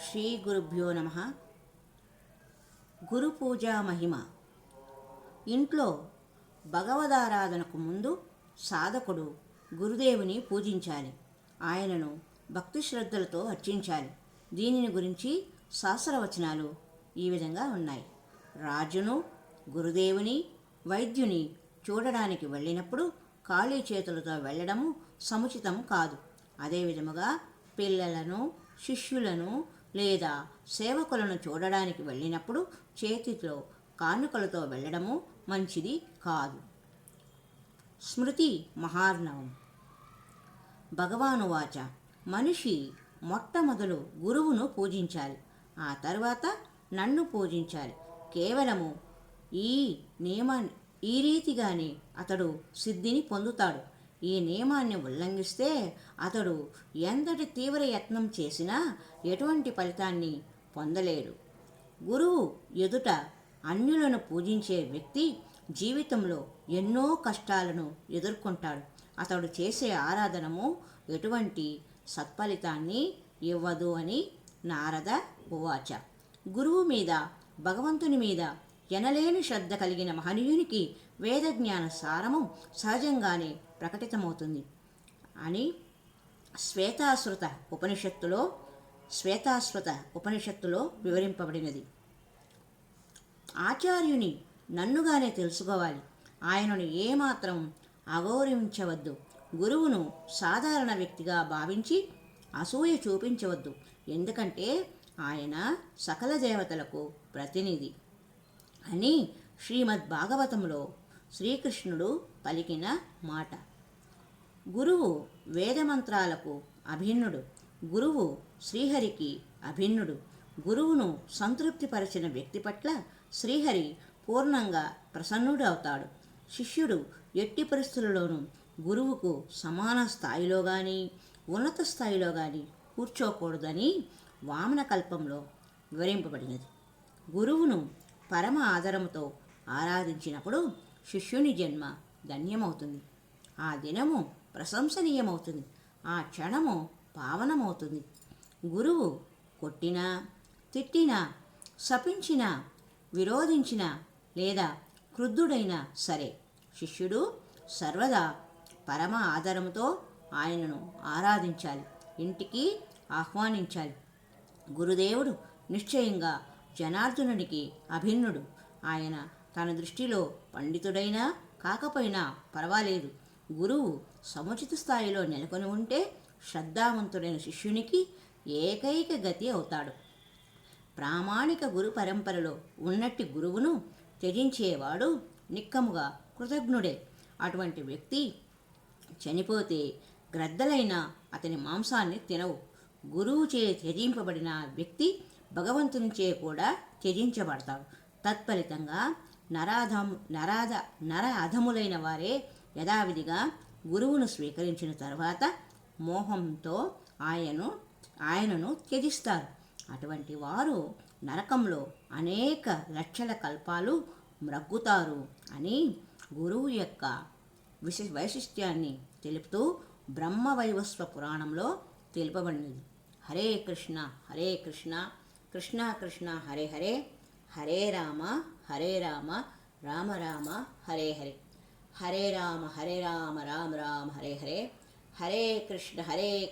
శ్రీ గురుభ్యో నమః. గురు పూజా మహిమ. ఇంట్లో భగవదారాధనకు ముందు సాధకుడు గురుదేవుని పూజించాలి. ఆయనను భక్తి శ్రద్ధలతో అర్చించాలి. దీనిని గురించి శాస్త్రవచనాలు ఈ విధంగా ఉన్నాయి. రాజును, గురుదేవుని, వైద్యుని చూడడానికి వెళ్ళినప్పుడు ఖాళీ చేతులతో వెళ్ళడము సముచితం కాదు. అదేవిధముగా పిల్లలను, శిష్యులను లేదా సేవకులను చూడడానికి వెళ్ళినప్పుడు చేతిలో కానుకలతో వెళ్ళడము మంచిది కాదు. స్మృతి మహార్ణవం. భగవానువాచ, మనిషి మొట్టమొదలు గురువును పూజించాలి, ఆ తర్వాత నన్ను పూజించాలి. కేవలము ఈ రీతిగానే అతడు సిద్ధిని పొందుతాడు. ఈ నియమాన్ని ఉల్లంఘిస్తే అతడు ఎంతటి తీవ్ర యత్నం చేసినా ఎటువంటి ఫలితాన్ని పొందలేడు. గురువు ఎదుట అన్యులను పూజించే వ్యక్తి జీవితంలో ఎన్నో కష్టాలను ఎదుర్కొంటాడు. అతడు చేసే ఆరాధనము ఎటువంటి సత్ఫలితాన్ని ఇవ్వదు అని నారద ఉవాచ. గురువు మీద, భగవంతుని మీద ఎనలేని శ్రద్ధ కలిగిన మహనీయునికి వేదజ్ఞాన సారము సహజంగానే ప్రకటితమవుతుంది అని శ్వేతాశ్వత ఉపనిషత్తులో వివరింపబడినది. ఆచార్యుని నన్నుగానే తెలుసుకోవాలి. ఆయనను ఏమాత్రం అగౌరవించవద్దు. గురువును సాధారణ వ్యక్తిగా భావించి అసూయ చూపించవద్దు. ఎందుకంటే ఆయన సకల దేవతలకు ప్రతినిధి అని శ్రీమద్ భాగవతంలో శ్రీకృష్ణుడు పలికిన మాట. గురువు వేదమంత్రాలకు అభిన్నుడు. గురువు శ్రీహరికి అభిన్నుడు. గురువును సంతృప్తిపరిచిన వ్యక్తి పట్ల శ్రీహరి పూర్ణంగా ప్రసన్నుడు అవుతాడు. శిష్యుడు ఎట్టి పరిస్థితులలోనూ గురువుకు సమాన స్థాయిలో కానీ ఉన్నత స్థాయిలో కానీ కూర్చోకూడదని వామన కల్పంలో వివరింపబడినది. గురువును పరమ ఆదరముతో ఆరాధించినప్పుడు శిష్యుని జన్మ ధన్యమవుతుంది. ఆ దినము ప్రశంసనీయమవుతుంది. ఆ క్షణము పావనమవుతుంది. గురువు కొట్టినా, తిట్టినా, శపించినా, విరోధించినా లేదా క్రుద్ధుడైనా సరే శిష్యుడు సర్వదా పరమ ఆదరముతో ఆయనను ఆరాధించాలి, ఇంటికి ఆహ్వానించాలి. గురుదేవుడు నిశ్చయంగా జనార్దనునికి అభిన్నుడు. ఆయన తన దృష్టిలో పండితుడైనా కాకపోయినా పర్వాలేదు. గురువు సముచిత స్థాయిలో నెలకొని ఉంటే శ్రద్ధావంతుడైన శిష్యునికి ఏకైక గతి అవుతాడు. ప్రామాణిక గురు పరంపరలో ఉన్నట్టి గురువును త్యజించేవాడు నిక్కముగా కృతజ్ఞుడే. అటువంటి వ్యక్తి చనిపోతే గ్రద్దలైన అతని మాంసాన్ని తినవు. గురువుచే త్యజింపబడిన వ్యక్తి భగవంతునిచే కూడా త్యజించబడతాడు. తత్ఫలితంగా నర అధములైన వారే యథావిధిగా గురువును స్వీకరించిన తర్వాత మోహంతో ఆయనను త్యజిస్తారు. అటువంటి వారు నరకంలో అనేక లక్షల కల్పాలు మ్రగ్గుతారు అని గురువు యొక్క వైశిష్ట్యాన్ని తెలుపుతూ బ్రహ్మవైవస్వ పురాణంలో తెలుపబడినది. హరే కృష్ణ హరే కృష్ణ కృష్ణ కృష్ణ హరే హరే, హరే రామ రామ రామ హరే హరే, హరే రామ రామ రామ హరే హరే, హరే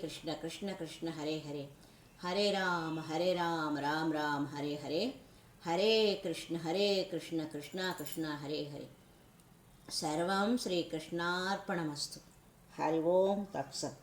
కృష్ణ కృష్ణ కృష్ణ హరే హరే, హరే రామ రామ రామ హరే హరే, హరే కృష్ణ కృష్ణ కృష్ణ హరే హరే. సర్వం శ్రీకృష్ణార్పణమస్తు. హరి ఓం తత్సత్.